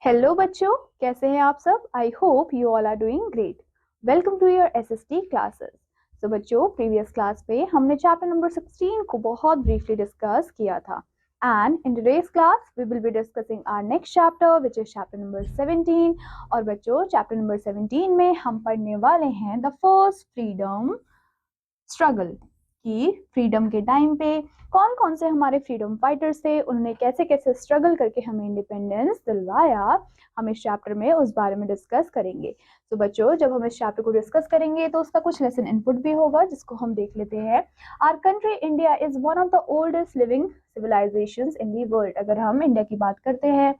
Hello बच्चों, कैसे हैं आप सब। I hope you all are doing great. Welcome to your SST classes. तो बच्चों, प्रीवियस क्लास पे हमने चैप्टर नंबर 16 को बहुत ब्रीफली डिस्कस किया था and in today's class we will be discussing our next chapter which is chapter number 17। और बच्चों, चैप्टर नंबर 17 में हम पढ़ने वाले हैं द फर्स्ट फ्रीडम स्ट्रगल कि फ्रीडम के टाइम पे कौन कौन से हमारे फ्रीडम फाइटर्स थे, उन्होंने कैसे कैसे स्ट्रगल करके हमें इंडिपेंडेंस दिलवाया। हम इस चैप्टर में उस बारे में डिस्कस करेंगे। तो बच्चों, जब हम इस चैप्टर को डिस्कस करेंगे तो उसका कुछ लेसन इनपुट भी होगा जिसको हम देख लेते हैं। Our country India is one of the oldest living civilisations in the world. अगर हम इंडिया की बात करते हैं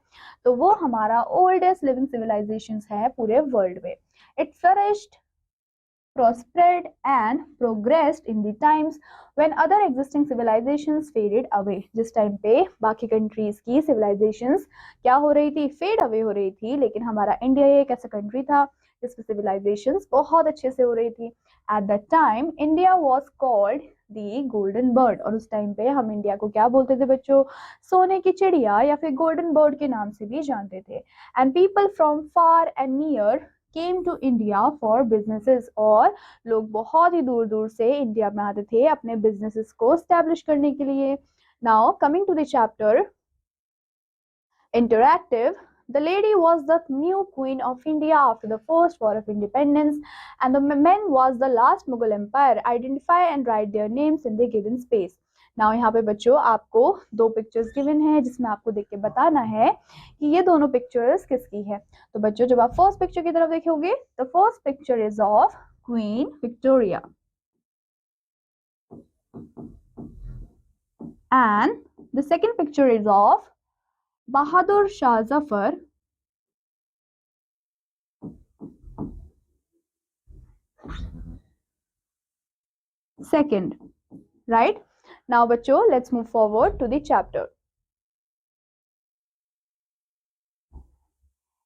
तो वो हमारा ओल्डेस्ट लिविंग सिविलाइजेशंस है पूरे वर्ल्ड में। It flourished, prospered and progressed in the times when other existing civilizations faded away। जिस टाइम पे बाकी कंट्रीज की civilizations क्या हो रही थी, फेड अवे हो रही थी, लेकिन हमारा इंडिया एक ऐसा कंट्री था जिसकी civilizations बहुत अच्छे से हो रही थी। At that time India was called the golden bird. और उस टाइम पे हम इंडिया को क्या बोलते थे बच्चों, सोने की चिड़िया या फिर गोल्डन बर्ड के नाम से भी जानते थे। And people from far and near came to India for businesses. और लोग बहुत ही दूर दूर से इंडिया में आते थे अपने बिजनेसेस को स्टैब्लिश करने के लिए। Now coming to the chapter interactive, the lady was the new queen of India after the first war of independence, and the men was the last Mughal empire. Identify and write their names in the given space. Now यहाँ पे बच्चों आपको दो pictures given है जिसमें आपको देख के बताना है कि ये दोनों पिक्चर्स किसकी है। तो बच्चों, जब आप फर्स्ट पिक्चर की तरफ देखोगे तो first picture is of queen Victoria and the second picture is of Bahadur Shah Zafar second, right? Now बच्चों, let's move forward to the chapter.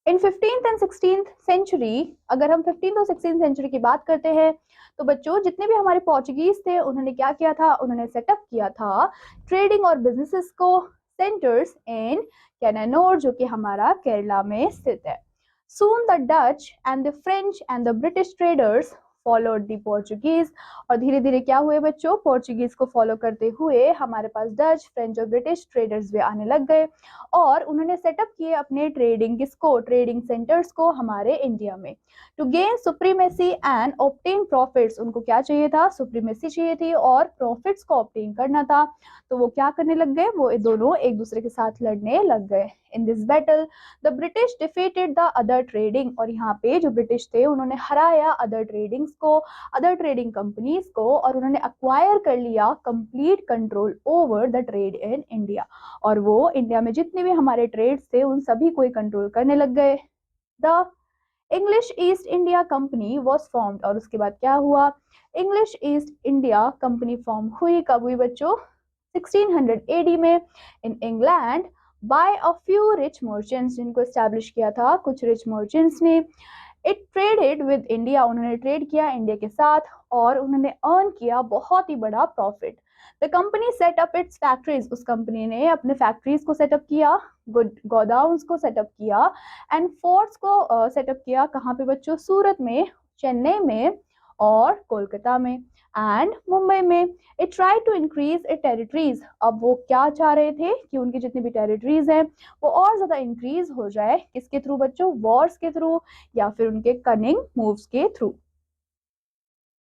In 15th and 16th century, अगर हम 15th और 16th सेंचुरी की बात करते हैं तो बच्चों जितने भी हमारे पोर्चुगीज थे उन्होंने क्या किया था, उन्होंने सेटअप किया था ट्रेडिंग और बिजनेसेस को सेंटर्स इन कैनानोर जो कि हमारा केरला में स्थित है। Soon the Dutch and the French and the British traders followed the Portuguese। और धीरे धीरे क्या हुए बच्चों, पोर्चुगीज को फॉलो करते हुए हमारे पास डच, फ्रेंच और ब्रिटिश ट्रेडर्स भी आने लग गए और उन्होंने सेटअप किए अपने ट्रेडिंग किसको, ट्रेडिंग सेंटर्स को हमारे इंडिया में। To gain supremacy and obtain profits, उनको क्या चाहिए था, सुप्रीमेसी चाहिए थी और प्रॉफिट्स को ऑब्टेन करना था। तो वो क्या करने लग गए, वो दोनों एक दूसरे के साथ लड़ने लग गए। In this battle the British defeated the other trading. और यहाँ पे जो ब्रिटिश थे उन्होंने हराया अदर ट्रेडिंग्स को, अदर ट्रेडिंग कंपनीज को, और उन्होंने अक्वायर कर लिया complete control over the trade in India. और वो इंडिया में जितने भी हमारे ट्रेड्स थे उन सभी को ही कंट्रोल करने लग गए। The English East India company was formed. और उसके बाद क्या हुआ, English East India Company form हुई। कब हुई बच्चों, 1600 AD में in England by a few rich merchants, जिनको एस्टैब्लिश किया था कुछ रिच मर्चेंट्स ने। इट ट्रेडेड विद इंडिया, उन्होंने ट्रेड किया इंडिया के साथ और उन्होंने अर्न किया बहुत ही बड़ा profit. The company set up its factories, उस कंपनी ने अपने फैक्ट्रीज को सेटअप किया, गोडाउन्स को सेटअप किया एंड फोर्ट्स को सेटअप किया। कहाँ पे बच्चों, सूरत में, चेन्नई में और कोलकाता में एंड मुंबई में। It try to increase it territories, अब वो क्या चाह रहे थे कि उनकी जितनी भी टेरिटरीज हैं वो और ज्यादा इंक्रीज हो जाए। किसके थ्रू बच्चों, वॉर्स के थ्रू या फिर उनके कनिंग मूव्स के थ्रू।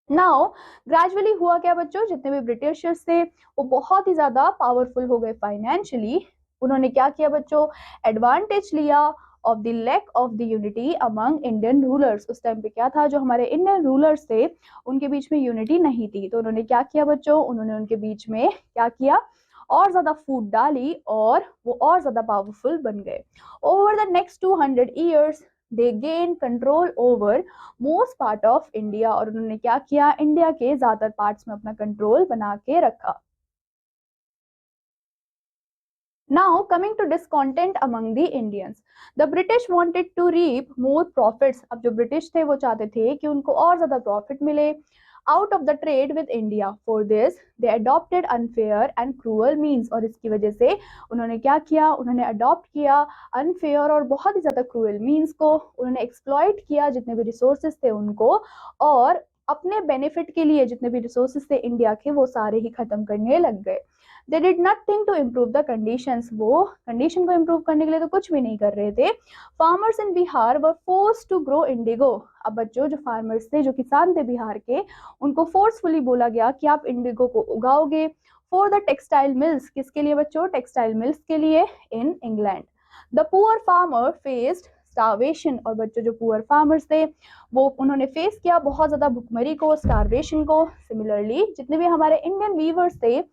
नाउ ग्रेजुअली हुआ क्या बच्चों, जितने भी ब्रिटिशर्स थे वो बहुत ही ज्यादा पावरफुल हो गए फाइनेंशियली। उन्होंने क्या किया बच्चों, एडवांटेज लिया of the lack of the unity among Indian rulers. उस टाइम पे क्या था, जो हमारे इंडियन रूलर्स थे उनके बीच में यूनिटी नहीं थी, तो उन्होंने क्या किया बच्चों, उन्होंने उनके बीच में क्या किया, और ज्यादा फूट डाली और वो और ज्यादा पावरफुल बन गए। Over the next 200 years they gain control over most part of India. और उन्होंने क्या किया, इंडिया के ज्यादातर पार्ट्स में अपना कंट्रोल बना के रखा। Now coming to discontent among the Indians, the British wanted to reap more profits। अब जो ब्रिटिश थे वो चाहते थे कि उनको और ज्यादा प्रॉफिट मिले। Out of the trade with India. For this they adopted unfair and cruel means, और इसकी वजह से उन्होंने क्या किया, उन्होंने अडॉप्ट किया अनफेयर और बहुत ही ज्यादा क्रूअल मीन्स को, उन्होंने एक्सप्लॉइट किया जितने भी रिसोर्सेज थे उनको, और अपने बेनिफिट के लिए जितने भी रिसोर्सेज थे इंडिया के वो सारे ही खत्म करने लग गए। They did nothing to improve the conditions, वो कंडीशन को इम्प्रूव करने के लिए तो कुछ भी नहीं कर रहे थे। Farmers in Bihar were forced to grow indigo. अब बच्चों जो फार्मर्स थे, जो किसान थे बिहार के, उनको फोर्सफुली बोला गया कि आप इंडिगो को उगाओगे फॉर द टेक्सटाइल मिल्स। किसके लिए बच्चों? टेक्सटाइल मिल्स के लिए in England. The poor farmer faced starvation, और बच्चों जो पुअर फार्मर्स थे वो उन्होंने फेस किया बहुत ज्यादा भुखमरी को, स्टारवेशन को। सिमिलरली जितने भी हमारे इंडियन वीवर्स थे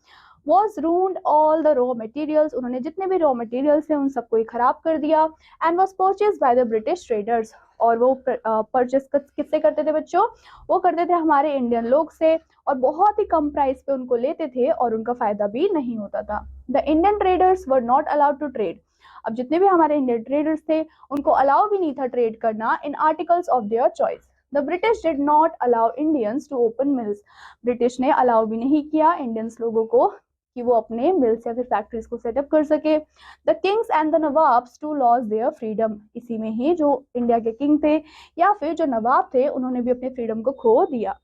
was ruined all the raw materials, उन्होंने जितने भी रॉ मटेरियल्स थे उन सबको ही खराब कर दिया। and was purchased by the British traders, और वो परचेस किससे करते थे बच्चों? वो करते थे हमारे इंडियन लोग से, और बहुत ही कम प्राइस पे उनको लेते थे और उनका फायदा भी नहीं होता था। The Indian traders were not allowed to trade, अब जितने भी हमारे इंडियन ट्रेडर्स थे उनको अलाउ भी नहीं था ट्रेड करना in articles of their choice. The British did not allow Indians to open mills, British ने अलाउ भी नहीं किया इंडियंस लोगों को कि वो अपने मिल्स या फिर फैक्ट्रीज को सेटअप कर सके। The kings and the nawabs to lose their freedom, इसी में ही जो इंडिया के किंग थे या फिर जो नवाब थे उन्होंने भी अपने फ्रीडम को खो दिया।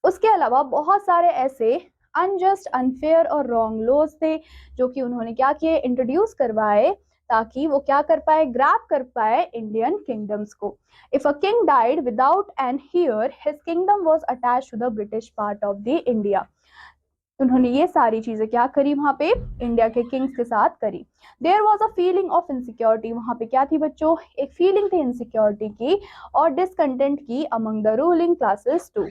उसके अलावा बहुत सारे ऐसे अनजस्ट, अनफेयर और रॉन्ग लॉज थे जो कि उन्होंने क्या किए, इंट्रोड्यूस करवाए, ताकि वो क्या कर पाए, ग्रैब कर पाए इंडियन किंगडम्स को। If a king died without an heir his kingdom was attached to the British part of the India. उन्होंने ये सारी चीजें क्या करी वहां पे, इंडिया के किंग्स के साथ करी। There was a feeling of insecurity, वहां पे क्या थी बच्चों, एक फीलिंग थी इनसिक्योरिटी की और डिसकंटेंट की among the ruling classes too.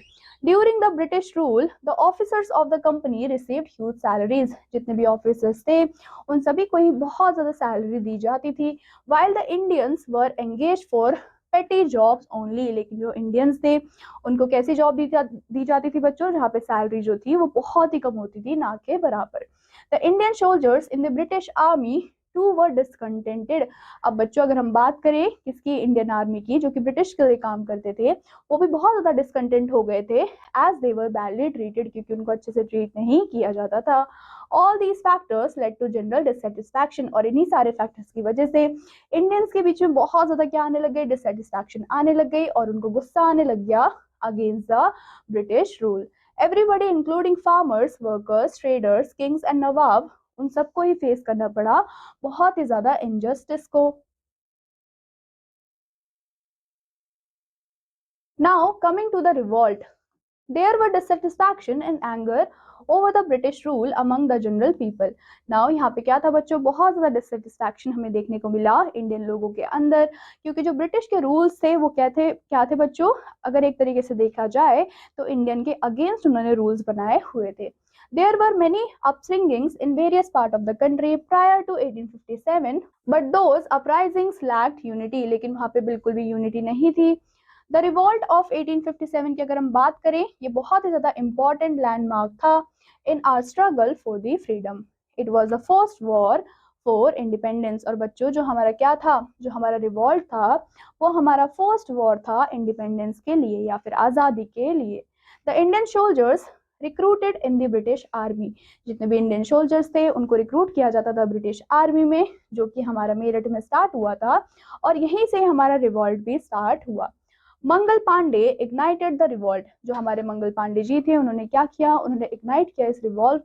During the British rule the officers of the company received huge salaries, जितने भी ऑफिसर्स थे उन सभी को ही बहुत ज्यादा सैलरी दी जाती थी। While the Indians were engage for पेटी जॉब्स ओनली, लेकिन जो इंडियंस थे उनको कैसी जॉब दी जाती थी बच्चों, जहाँ पे सैलरी जो थी वो बहुत ही कम होती थी, ना के बराबर। The Indian soldiers in the British army too were discontented. अब बच्चों अगर हम बात करें किसकी, इंडियन आर्मी की, जो कि ब्रिटिश के लिए काम करते थे, वो भी बहुत ज्यादा डिसकंटेंट हो गए थे as they were badly treated, क्योंकि उनको अच्छे से ट्रीट नहीं किया जाता था। All these factors led to general dissatisfaction, और इन्हीं सारे फैक्टर्स की वजह से इंडियंस के बीच में बहुत ज्यादा क्या आने लग गई, डिससेटिस्फैक्शन आने लग गई, और उनको गुस्सा आने लग गया against the British rule. Everybody including farmers, workers, traders, kings and nawab, उन सबको ही फेस करना पड़ा बहुत ही ज्यादा इनजस्टिस को। Now coming to the revolt, there were dissatisfaction and anger over the British rule among the general people. Now यहाँ पे क्या था बच्चों, बहुत ज्यादा डिससेटिस्फैक्शन हमें देखने को मिला इंडियन लोगों के अंदर, क्योंकि जो ब्रिटिश के रूल्स थे वो क्या थे बच्चों, अगर एक तरीके से देखा जाए तो इंडियन के अगेंस्ट उन्होंने रूल्स बनाए हुए थे। There were many uprisings in various parts of the country prior to 1857, but those uprisings lacked unity, लेकिन वहाँ पे बिल्कुल भी यूनिटी नहीं थी। द रिवॉल्ट ऑफ 1857 की अगर हम बात करें, ये बहुत ही ज्यादा इंपॉर्टेंट लैंडमार्क था in our struggle for the freedom. It was the first war for independence, और बच्चों जो हमारा क्या था, जो हमारा रिवॉल्ट था वो हमारा फर्स्ट वॉर था इंडिपेंडेंस के लिए या फिर आजादी के लिए। The Indian soldiers recruited in the British army, जितने भी इंडियन सोल्जर्स थे उनको रिक्रूट किया जाता था ब्रिटिश आर्मी में, जो कि हमारा मेरठ में स्टार्ट हुआ था, और यहीं से हमारा रिवॉल्ट भी स्टार्ट हुआ। Mangal Pandey ignited the revolt, जो हमारे मंगल पांडे जी थे उन्होंने क्या किया, उन्होंने इग्नाइट किया इस रिवॉल्ट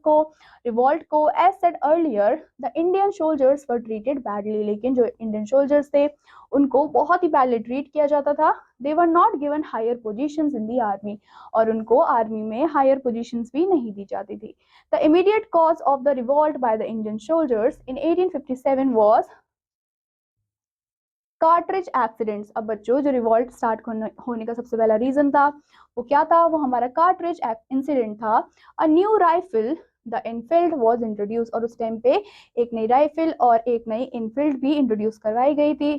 को। As said earlier the Indian soldiers were treated badly, लेकिन जो इंडियन सोल्जर्स थे उनको बहुत ही बैडली ट्रीट किया जाता था। They were not given higher positions in the army, और उनको आर्मी में हायर पोजीशंस भी नहीं दी जाती थी। The immediate cause of the revolt by the Indian soldiers in 1857 was cartridge accidents. अब बच्चों जो रिवॉल्ट स्टार्ट होने का सबसे पहला रीजन था वो क्या था, वो हमारा कार्ट्रिज इंसिडेंट था। A new rifle the Enfield was introduce, और उस टाइम पे एक नई राइफल और एक नई इनफील्ड भी इंट्रोड्यूस करवाई गई थी।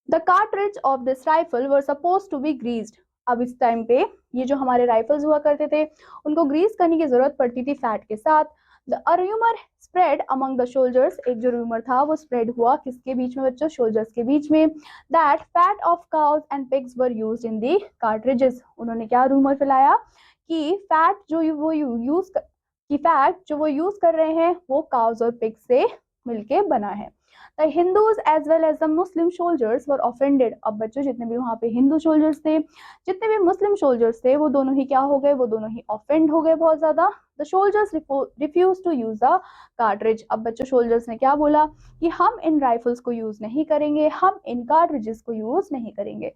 The cartridge of this rifle were suppose to be greased. अब इस टाइम पे ये जो हमारे राइफल्स हुआ करते थे उनको ग्रीस करने की जरूरत पड़ती थी फैट के साथ। The rumor spread among the soldiers, एक जो रूमर था वो स्प्रेड हुआ किसके बीच में बच्चों, सोल्जर्स के बीच में, that fat of cows and pigs were used in the cartridges. उन्होंने क्या रूमर फैलाया कि फैट जो वो यूज कि फैट जो वो यूज कर रहे हैं वो काउज और पिग से मिलके बना है। The Hindus as well as the Muslim soldiers were offended. अब बच्चों जितने भी वहां पे हिंदू सोल्जर्स थे, जितने भी मुस्लिम सोल्जर्स थे, वो दोनों ही क्या हो गए, वो दोनों ही ऑफेंड हो गए बहुत ज्यादा। The soldiers refuse to use the cartridge. अब बच्चों सोल्जर्स ने क्या बोला कि हम इन राइफल्स को यूज नहीं करेंगे, हम इन कार्ट्रिजेस को यूज नहीं करेंगे।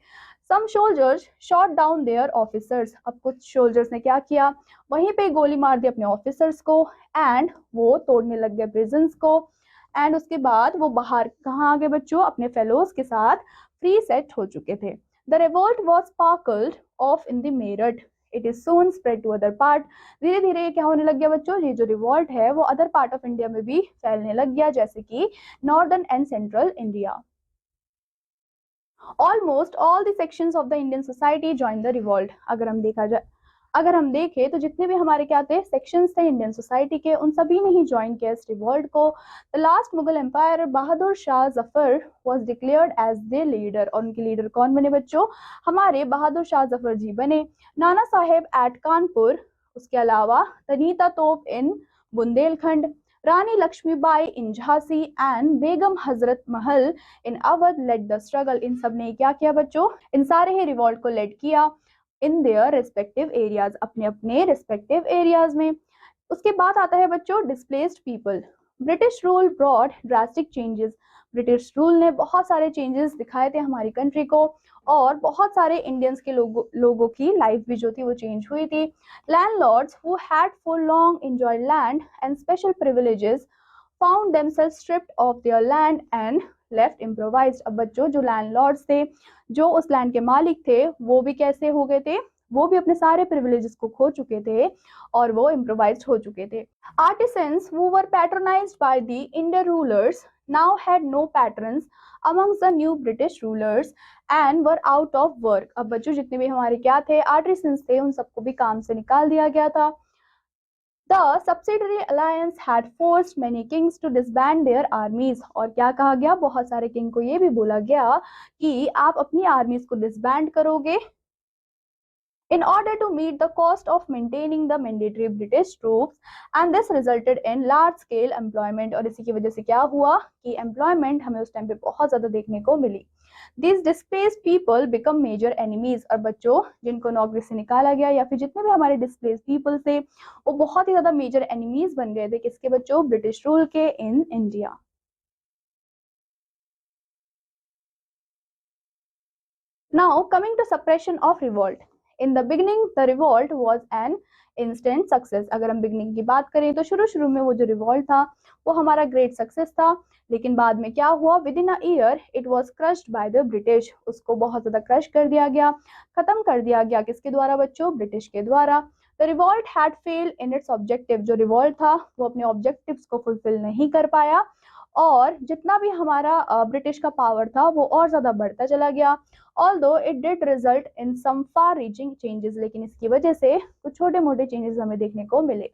Some soldiers shot down their officers. अब कुछ सोल्जर्स ने क्या किया, वहीं पे गोली मार दी अपने ऑफिसर्स को, एंड वो तोड़ने लग गए प्रिजन्स को, एंड उसके बाद वो बाहर कहाँ आ गए बच्चों, अपने फेलोज के साथ फ्री सेट हो चुके थे। The revolt was sparkled off in the Meerut, it is soon spread to other part. धीरे धीरे ये क्या होने लग गया बच्चों, ये जो रिवॉल्ट है वो अदर पार्ट ऑफ इंडिया में भी फैलने लग गया, जैसे कि northern and central India. Almost all the sections of the Indian society join the revolt. अगर हम देखें तो जितने भी हमारे क्या थे सेक्शंस थे इंडियन सोसाइटी के, उन सभी ने ही ज्वाइन किया इस रिवॉल्ट को। The last Mughal empire Bahadur Shah Zafar was declared as the leader. और उनके लीडर कौन बने बच्चों, हमारे बहादुर शाह जफर जी बने। नाना साहेब एट कानपुर, उसके अलावा तनीता तोप इन बुंदेलखंड, रानी लक्ष्मीबाई इन Jhansi and Begum Hazrat Mahal in Awadh lead the struggle. इन सब ने क्या किया बच्चों, इन सारे ही रिवॉल्ट को लेड किया इन देयर रिस्पेक्टिव एरियाज, अपने अपने रिस्पेक्टिव एरियाज में। उसके बाद आता है बच्चों displaced people. British rule brought drastic changes. British rule ने बहुत सारे चेंजेस दिखाए थे हमारी कंट्री को, और बहुत सारे इंडियंस के लोगों की लाइफ भी जो थी वो चेंज हुई थी। Landlords who had for long enjoyed land and special privileges found themselves stripped of their land and left improvised. अब बच्चों जो लैंडलॉर्ड्स थे, जो उस लैंड के मालिक थे, वो भी कैसे हो गए थे, वो भी अपने सारे प्रिविलेजेस को खो चुके थे और वो इम्प्रोवाइज्ड हो चुके थे। Artisans who were patronized by the Indian rulers now had no patrons amongst the new British rulers and were out of work। अब बच्चों जितने भी हमारे क्या थे आर्टिसंस थे, उन सबको भी काम से निकाल दिया गया था। The subsidiary alliance had forced many kings to disband their armies। और क्या कहा गया, बहुत सारे किंग को ये भी बोला गया कि आप अपनी आर्मीज को डिसबैंड करोगे in order to meet the cost of maintaining the mandatory British troops, and this resulted in large scale employment। और इसी की वजह से क्या हुआ कि employment हमें उस टाइम पे बहुत ज्यादा देखने को मिली। These displaced people become major enemies। और बच्चों जिनको नौकरी से निकाला गया या फिर जितने भी हमारे displaced people थे, वो बहुत ही ज्यादा major enemies बन गए थे किसके बच्चों, ब्रिटिश रूल के in India। Now coming to suppression of revolt. In the beginning the revolt was an instant success। अगर हम बिगनिंग की बात करें तो शुरू में वो जो रिवॉल्ट था वो हमारा ग्रेट सक्सेस था, लेकिन बाद में क्या हुआ, with in a year it was crushed by the British. उसको बहुत ज्यादा क्रश कर दिया गया, खत्म कर दिया गया किसके द्वारा बच्चों, ब्रिटिश के द्वारा। The revolt had failed in its objective. जो रिवॉल्ट था वो अपने ऑब्जेक्टिव्स को फुलफिल नहीं कर पाया, और जितना भी हमारा ब्रिटिश का पावर था वो और ज्यादा बढ़ता चला गया। Although it did result in some far-reaching changes, लेकिन इसकी वजह से कुछ छोटे मोटे चेंजेस हमें देखने को मिले।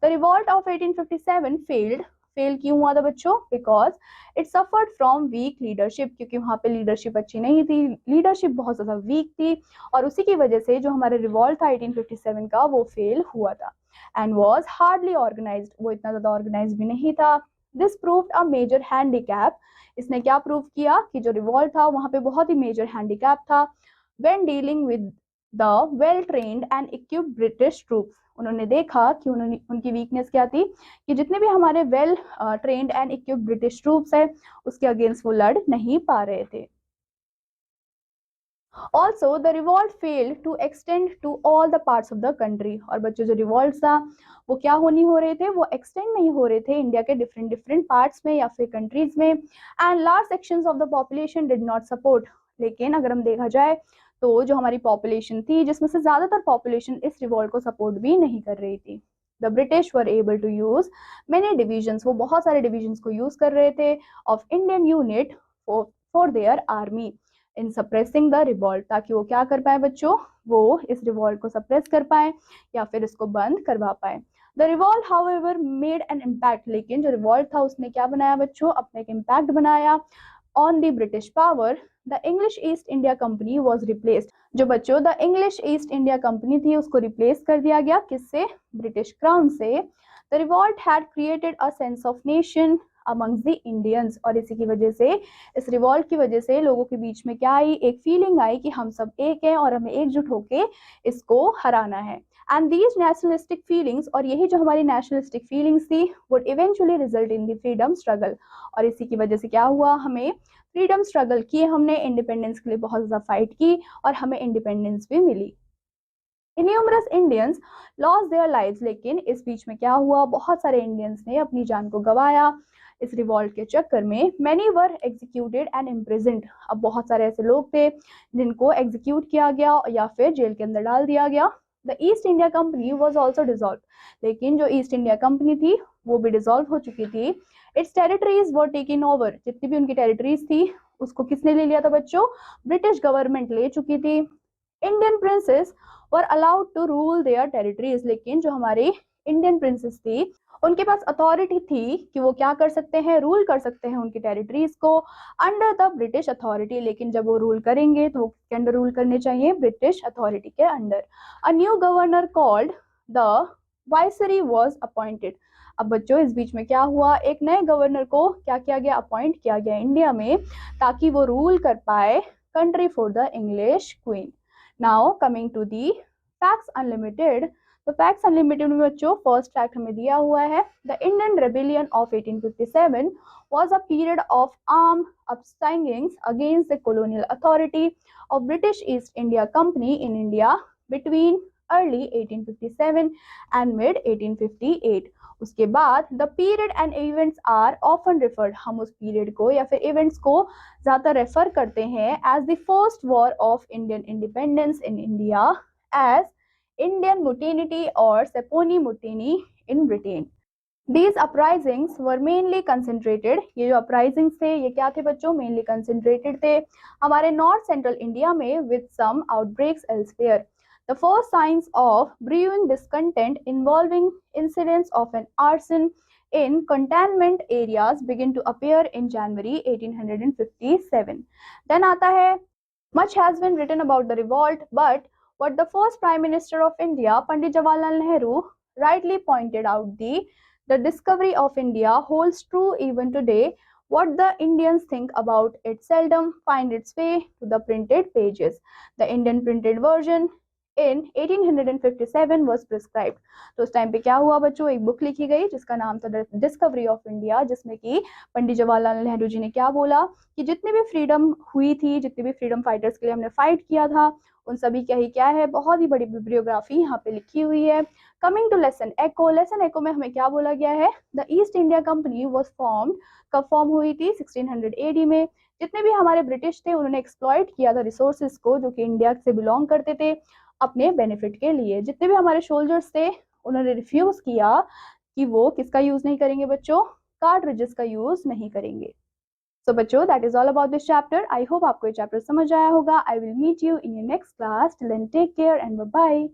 The revolt of 1857 failed। Fail क्यों हुआ था बच्चों, because it suffered from weak leadership, क्योंकि वहां पे लीडरशिप अच्छी नहीं थी, लीडरशिप बहुत ज्यादा वीक थी, और उसी की वजह से जो हमारा रिवॉल्ट था 1857 का वो फेल हुआ था। एंड वॉज हार्डली ऑर्गेनाइज्ड, वो इतना ज्यादा ऑर्गेनाइज भी नहीं था। This proved a major handicap. इसने क्या प्रूव किया कि जो रिवॉल्ट था वहां पे बहुत ही मेजर हैंडीकैप था when dealing with the well trained and equipped British troops. उन्होंने देखा कि उनकी वीकनेस क्या थी कि जितने भी हमारे well trained and equipped British troops है उसके अगेंस्ट वो लड़ नहीं पा रहे थे। Also, the revolt failed to extend to all the parts of the country। और बच्चों जो रिवॉल्ट था वो क्या नहीं हो रहे थे, वो एक्सटेंड नहीं हो रहे थे इंडिया के डिफरेंट पार्ट्स में या फिर कंट्रीज में। And large sections of the population did not support. लेकिन अगर हम देखा जाए तो जो हमारी पॉपुलेशन थी, जिसमें से ज्यादातर पॉपुलेशन इस रिवॉल्ट को सपोर्ट भी नहीं कर रही थी। The British were able to use many divisions. वो बहुत सारे डिविजन्स को यूज कर रहे थे of Indian unit for their army in suppressing the revolt, ताकि वो क्या कर पाए बच्चों, वो इस रिवॉल्ट को सप्रेस कर पाए या फिर इसको बंद करवा पाए। The revolt however made an impact, लेकिन जो रिवॉल्ट था उसने क्या बनाया बच्चों, अपने एक इम्पैक्ट बनाया on the British power. The English East India company was replaced, जो बच्चों the English East India company थी उसको रिप्लेस कर दिया गया, किससे, ब्रिटिश क्राउन से। The revolt had created a sense of nation amongst the Indians, और इसी की वजह से, इस रिवॉल्ट की वजह से लोगों के बीच में क्या आई, एक फीलिंग आई कि हम सब एक हैं और हमें एकजुट होके इसको हराना है। एंड दीज नेशनलिस्टिक फीलिंग्स, और यही जो हमारी नेशनलिस्टिक फीलिंग्स थी, would eventually result in the freedom struggle, और इसी की वजह से क्या हुआ, हमें फ्रीडम स्ट्रगल किए, हमने इंडिपेंडेंस के लिए बहुत ज़्यादा फाइट की और हमें इंडिपेंडेंस भी मिली। इन्यूमरस इंडियंस लॉस्ट देयर लाइव्स, लेकिन इस बीच में क्या हुआ, बहुत सारे इंडियंस ने अपनी जान को गंवाया इस रिवॉल्ट के चक्कर में। Many were executed and imprisoned, अब बहुत सारे ऐसे लोग थे जिनको एग्जीक्यूट किया गया या फिर जेल के अंदर डाल दिया गया। The East India company was also dissolve, लेकिन जो ईस्ट इंडिया कंपनी थी वो भी डिसॉल्व हो चुकी थी। It's territories were taken over, जितनी भी उनकी टेरिटरीज थी उसको किसने ले लिया था बच्चों, ब्रिटिश गवर्नमेंट ले चुकी थी। Indian princes were allowed to rule their territories, लेकिन जो हमारे इंडियन प्रिंसेस थी उनके पास अथॉरिटी थी कि वो क्या कर सकते हैं, रूल कर सकते हैं उनकी टेरिटरीज को अंडर द ब्रिटिश अथॉरिटी, लेकिन जब वो रूल करेंगे तो वो किसके अंडर रूल करने चाहिए, ब्रिटिश अथॉरिटी के under. A new governor called the viceroy was appointed, अब बच्चों इस बीच में क्या हुआ, एक नए गवर्नर को क्या किया गया, अपॉइंट किया गया इंडिया में, ताकि वो रूल कर पाए country for the English queen. Now coming to the facts unlimited, तो फैक्ट्स अनलिमिटेड में बच्चों फर्स्ट फैक्ट हमें दिया हुआ है, the Indian rebellion of 1857 was a period of armed uprisings against the colonial authority of British East India Company in India between early 1857 and mid 1858। उसके बाद the period and events are often referred, हम उस period को या फिर events को ज्यादा refer करते हैं as the first war of Indian independence in India, as Indian mutiny और sepoy mutiny in Britain. These uprisings were mainly concentrated, ये जो uprisings थे ये क्या थे बच्चों, mainly concentrated थे हमारे नॉर्थ सेंट्रल इंडिया में with some outbreaks elsewhere. The first signs of brewing discontent involving incidents of an arson in containment areas begin to appear in January 1857. Then आता है, much has been written about the revolt, but what the first Prime Minister of India, Pandit Jawaharlal Nehru, rightly pointed out, the discovery of India holds true even today. What the Indians think about it seldom find its way to the printed pages. The Indian printed version in 1857 was prescribed. तो उस time पे क्या हुआ बच्चों, एक book लिखी गई जिसका नाम था डिस्कवरी ऑफ इंडिया, जिसमें कि पंडित जवाहरलाल नेहरू जी ने क्या बोला कि जितनी भी फ्रीडम हुई थी, जितने भी फ्रीडम फाइटर्स के लिए हमने फाइट किया था, उन सभी का ही क्या है, बहुत ही बड़ी बिब्लियोग्राफी यहाँ पे लिखी हुई है। कमिंग टू लेसन एको, लेसन एको में हमें क्या बोला गया है, the East India company was formed, कब फॉर्म हुई थी, 1600 AD में। जितने भी हमारे ब्रिटिश थे उन्होंने एक्सप्लॉइट किया था रिसोर्सेज को जो कि इंडिया से बिलोंग करते थे अपने बेनिफिट के लिए। जितने भी हमारे सोल्जर्स थे उन्होंने रिफ्यूज किया कि वो किसका यूज नहीं करेंगे बच्चों, कार्ट्रिजेस का यूज नहीं करेंगे। So बच्चों, that is all about this chapter. I hope आपको ये चैप्टर समझ आया होगा. I will meet you in your next class. Till then, take care and bye bye.